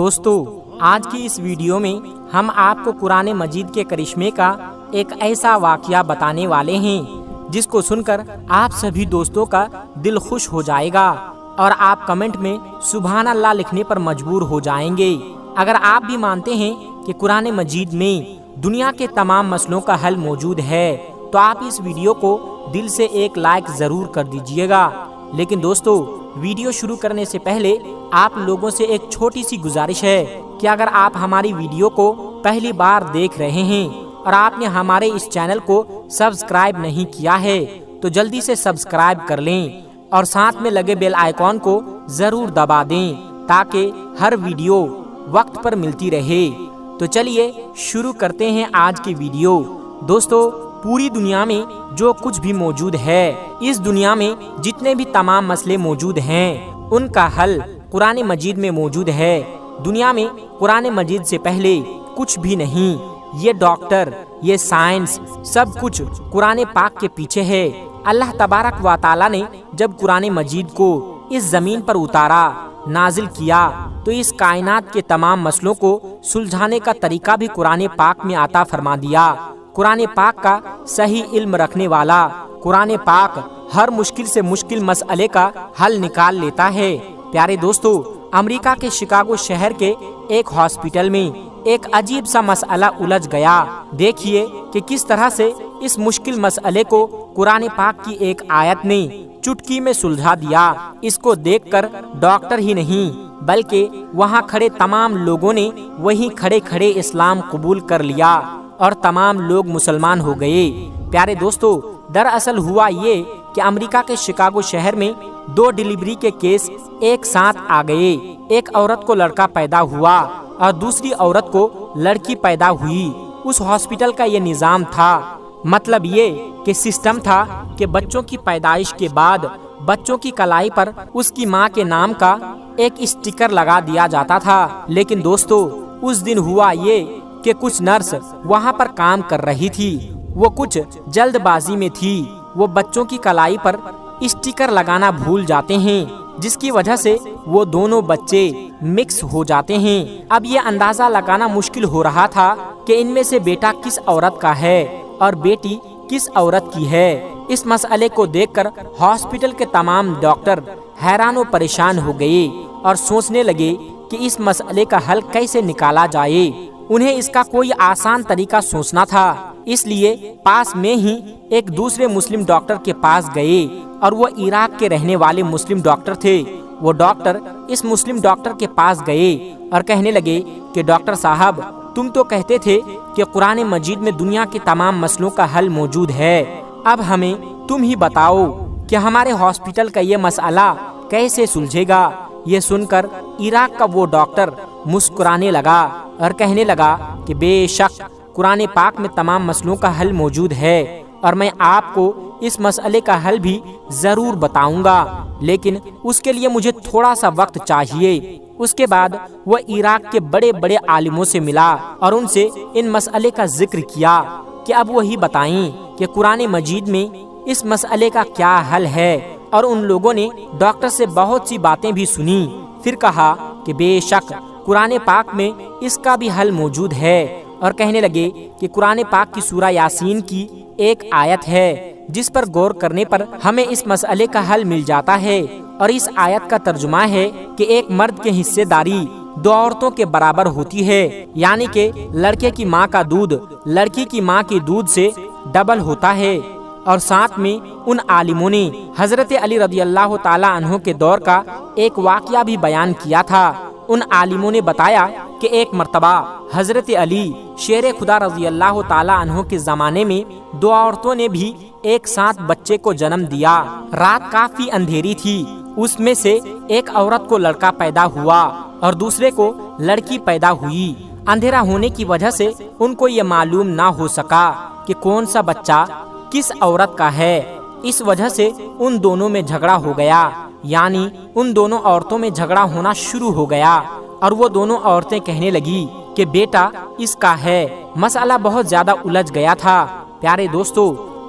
دوستو آج کی اس ویڈیو میں ہم آپ کو قرآن مجید کے کرشمے کا ایک ایسا واقعہ بتانے والے ہیں جس کو سن کر آپ سبھی دوستوں کا دل خوش ہو جائے گا اور آپ کمنٹ میں سبحان اللہ لکھنے پر مجبور ہو جائیں گے۔ اگر آپ بھی مانتے ہیں کہ قرآن مجید میں دنیا کے تمام مسئلوں کا حل موجود ہے تو آپ اس ویڈیو کو دل سے ایک لائک ضرور کر دیجئے گا۔ لیکن دوستو ویڈیو شروع کرنے سے پہلے آپ لوگوں سے ایک چھوٹی سی گزارش ہے کہ اگر آپ ہماری ویڈیو کو پہلی بار دیکھ رہے ہیں اور آپ نے ہمارے اس چینل کو سبسکرائب نہیں کیا ہے تو جلدی سے سبسکرائب کر لیں اور ساتھ میں لگے بیل آئیکن کو ضرور دبا دیں تاکہ ہر ویڈیو وقت پر ملتی رہے۔ تو چلیے شروع کرتے ہیں آج کی ویڈیو۔ دوستو پوری دنیا میں جو کچھ بھی موجود ہے، اس دنیا میں جتنے بھی تمام مسئلے موجود ہیں ان کا حل قرآن مجید میں موجود ہے۔ دنیا میں قرآن مجید سے پہلے کچھ بھی نہیں۔ یہ ڈاکٹر، یہ سائنس، سب کچھ قرآن پاک کے پیچھے ہے۔ اللہ تبارک و تعالی نے جب قرآن مجید کو اس زمین پر اتارا، نازل کیا تو اس کائنات کے تمام مسئلوں کو سلجھانے کا طریقہ بھی قرآن پاک میں عطا فرما دیا۔ قرآن پاک کا صحیح علم رکھنے والا قرآن پاک ہر مشکل سے مشکل مسئلے کا حل نکال لیتا ہے۔ پیارے دوستو، امریکہ کے شکاگو شہر کے ایک ہاسپٹل میں ایک عجیب سا مسئلہ الجھ گیا۔ دیکھیے کہ کس طرح سے اس مشکل مسئلے کو قرآن پاک کی ایک آیت نے چٹکی میں سلجھا دیا۔ اس کو دیکھ کر ڈاکٹر ہی نہیں بلکہ وہاں کھڑے تمام لوگوں نے وہیں کھڑے کھڑے اسلام قبول کر لیا اور تمام لوگ مسلمان ہو گئے۔ پیارے دوستو، دراصل ہوا یہ کہ امریکہ کے شکاگو شہر میں 2 ڈیلیوری کے کیس ایک ساتھ آ گئے۔ ایک عورت کو لڑکا پیدا ہوا اور دوسری عورت کو لڑکی پیدا ہوئی۔ اس ہاسپٹل کا یہ نظام تھا، مطلب یہ کہ سسٹم تھا کہ بچوں کی پیدائش کے بعد بچوں کی کلائی پر اس کی ماں کے نام کا ایک اسٹیکر لگا دیا جاتا تھا۔ لیکن دوستو اس دن ہوا یہ کہ کچھ نرس وہاں پر کام کر رہی تھی، وہ کچھ جلد بازی میں تھی، وہ بچوں کی کلائی پر اسٹیکر لگانا بھول جاتے ہیں جس کی وجہ سے وہ دونوں بچے مکس ہو جاتے ہیں۔ اب یہ اندازہ لگانا مشکل ہو رہا تھا کہ ان میں سے بیٹا کس عورت کا ہے اور بیٹی کس عورت کی ہے۔ اس مسئلے کو دیکھ کر ہاسپٹل کے تمام ڈاکٹر حیران و پریشان ہو گئے اور سوچنے لگے کہ اس مسئلے کا حل کیسے نکالا جائے۔ انہیں اس کا کوئی آسان طریقہ سوچنا تھا، اس لیے پاس میں ہی ایک دوسرے مسلم ڈاکٹر کے پاس گئے اور وہ عراق کے رہنے والے مسلم ڈاکٹر تھے۔ وہ ڈاکٹر اس مسلم ڈاکٹر کے پاس گئے اور کہنے لگے کہ ڈاکٹر صاحب، تم تو کہتے تھے کہ قرآن مجید میں دنیا کے تمام مسئلوں کا حل موجود ہے، اب ہمیں تم ہی بتاؤ کہ ہمارے ہاسپٹل کا یہ مسئلہ کیسے سلجھے گا۔ یہ سن کر عراق کا وہ ڈاکٹر مسکرانے لگا اور کہنے لگا کہ بے شک قرآن پاک میں تمام مسئلوں کا حل موجود ہے اور میں آپ کو اس مسئلے کا حل بھی ضرور بتاؤں گا، لیکن اس کے لیے مجھے تھوڑا سا وقت چاہیے۔ اس کے بعد وہ عراق کے بڑے بڑے عالموں سے ملا اور ان سے ان مسئلے کا ذکر کیا کہ اب وہی بتائیں کہ قرآن مجید میں اس مسئلے کا کیا حل ہے۔ اور ان لوگوں نے ڈاکٹر سے بہت سی باتیں بھی سنی، پھر کہا کہ بے شک قرآن پاک میں اس کا بھی حل موجود ہے اور کہنے لگے کہ قرآن پاک کی سورہ یاسین کی ایک آیت ہے جس پر غور کرنے پر ہمیں اس مسئلے کا حل مل جاتا ہے، اور اس آیت کا ترجمہ ہے کہ ایک مرد کے حصے داری 2 عورتوں کے برابر ہوتی ہے، یعنی کہ لڑکے کی ماں کا دودھ لڑکی کی ماں کے دودھ سے ڈبل ہوتا ہے۔ اور ساتھ میں ان عالموں نے حضرت علی رضی اللہ تعالی عنہ کے دور کا ایک واقعہ بھی بیان کیا تھا۔ ان عالموں نے بتایا کہ ایک مرتبہ حضرت علی شیر خدا رضی اللہ تعالی عنہ کے زمانے میں 2 عورتوں نے بھی ایک ساتھ بچے کو جنم دیا۔ رات کافی اندھیری تھی، اس میں سے ایک عورت کو لڑکا پیدا ہوا اور دوسرے کو لڑکی پیدا ہوئی۔ اندھیرا ہونے کی وجہ سے ان کو یہ معلوم نہ ہو سکا کہ کون سا بچہ کس عورت کا ہے۔ اس وجہ سے ان دونوں میں جھگڑا ہو گیا، یعنی ان دونوں عورتوں میں جھگڑا ہونا شروع ہو گیا اور وہ دونوں عورتیں کہنے لگی کہ بیٹا اس کا ہے۔ مسئلہ بہت زیادہ الجھ گیا تھا۔ پیارے دوستو،